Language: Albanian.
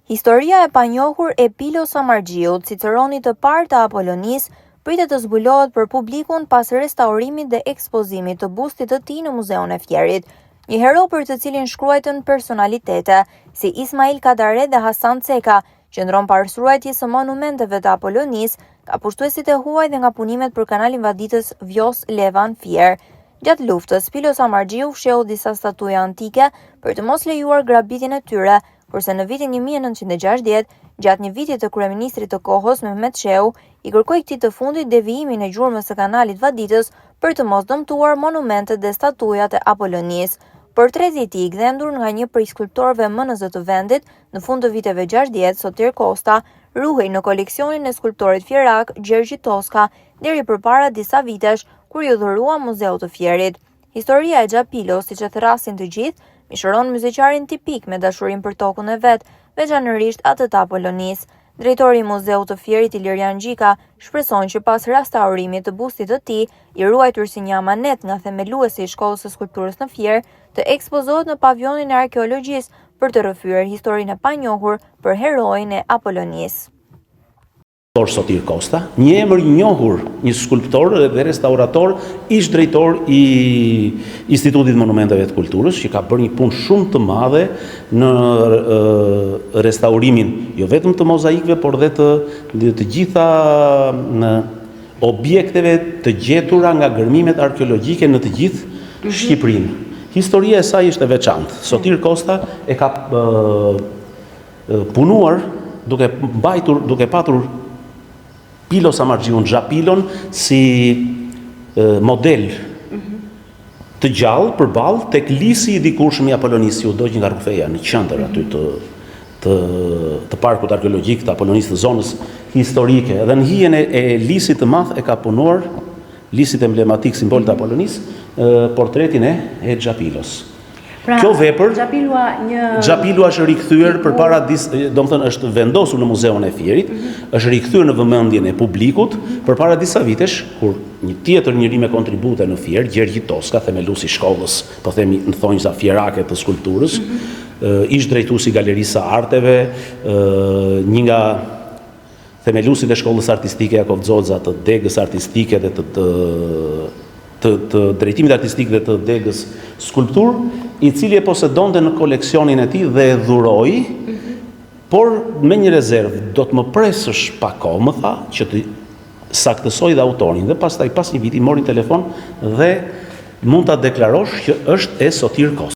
Historia e panjohur e Pilo Samargjiut, ciceronit të parë të Apollonisë, pritet të zbulohet për publikun pas restaurimit dhe ekspozimit të bustit të tij në Muzeun e Fierit, një hero për të cilin shkruajtën personalitete si Ismail Kadare dhe Hasan Ceka, qëndron parashkruajtjes së monumenteve të Apollonisë, nga pushtuesit e huaj dhe nga punimet për kanalin vaditës Vjos-Levan Fier. Gjatë luftës, Pilo Samargjiu fsheu disa statuja antike për të mos lejuar grabitjen e tyre, kurse në vitin 1960, gjatë një viti të kryeministrit të kohës Mehmet Shehu, i kërkoi këtij të fundit devijimin e gjurmës së kanalit vaditës për të mos dëmtuar monumentet dhe statujat e Apollonisë. Portreti i tij, i gdhendur nga një prej skulptorëve MNZ të vendit në fund të viteve 60, Sotir Kosta, ruhej në koleksionin e skulptorit fierak Gjergj Toska deri përpara disa vitesh, kur ju dhurua Muzeut të Fierit. Historia e Xhapilos, siç e thrasin të gjithë, mishëron muzieqarin tipik me dashurinë për tokën e vet, veçanërisht atë të Apollonisë. Drejtori i Muzeut të Fierit, Ilirian Gjika, shpreson që pas restaurimit të bustit të tij, i ruajtur si një amanet nga themeluesi i Shkollës së Skulpturës në Fier, të ekspozohet në pavionin e arkeologjisë për të rrëfyer historinë e panjohur për heroin e Apollonisë. Sotir Kosta, një emër i njohur, një skulptor dhe restaurator, ish drejtor i Institutit Monumenteve të Kulturës, që ka bërë një punë shumë të madhe në restaurimin, jo vetëm të mozaikëve, por dhe të gjitha objekteve të gjetura nga gërmimet arkeologjike në të gjithë Shqipërinë. Historia e saj është e veçantë. Sotir Kosta e ka punuar duke patur Pilo Samargjiun Xhapilon si model të gjallë përballë tek lisi i dikurshëm i Apollonisë, u dogj nga rrufeja në qendër aty të parkut arkeologjik të Apollonisë, të zonës historike. Dhe në hijen e lisit të madh e ka punuar, lisit emblematik, simbol të Apollonisë, portretin e Xhapilos. Pra, kjo vepër Xhapilua është rikthyer përpara domethënë është vendosur në Muzeun e Fierit, është rikthyer në vëmendjen e publikut përpara disa vitesh, kur një tjetër njeri me kontribute në Fier, Gjergj Toska, themeluesi i shkollës, po themi në thonjza fierake të skulpturës, ish drejtuesi i Galerisë së Arteve, një nga themeluesit e shkollës artistike Jakov Xoxa, të degës artistike dhe të drejtimit artistik dhe të degës skulptur, i cili e posedonte në koleksionin e tij dhe e dhuroi, por me një rezervë, do të më presësh pak kohë, më tha, që të saktësoj dhe autorin, dhe pastaj pas një viti mori telefon dhe mund ta deklarosh që është e Sotir Kosta.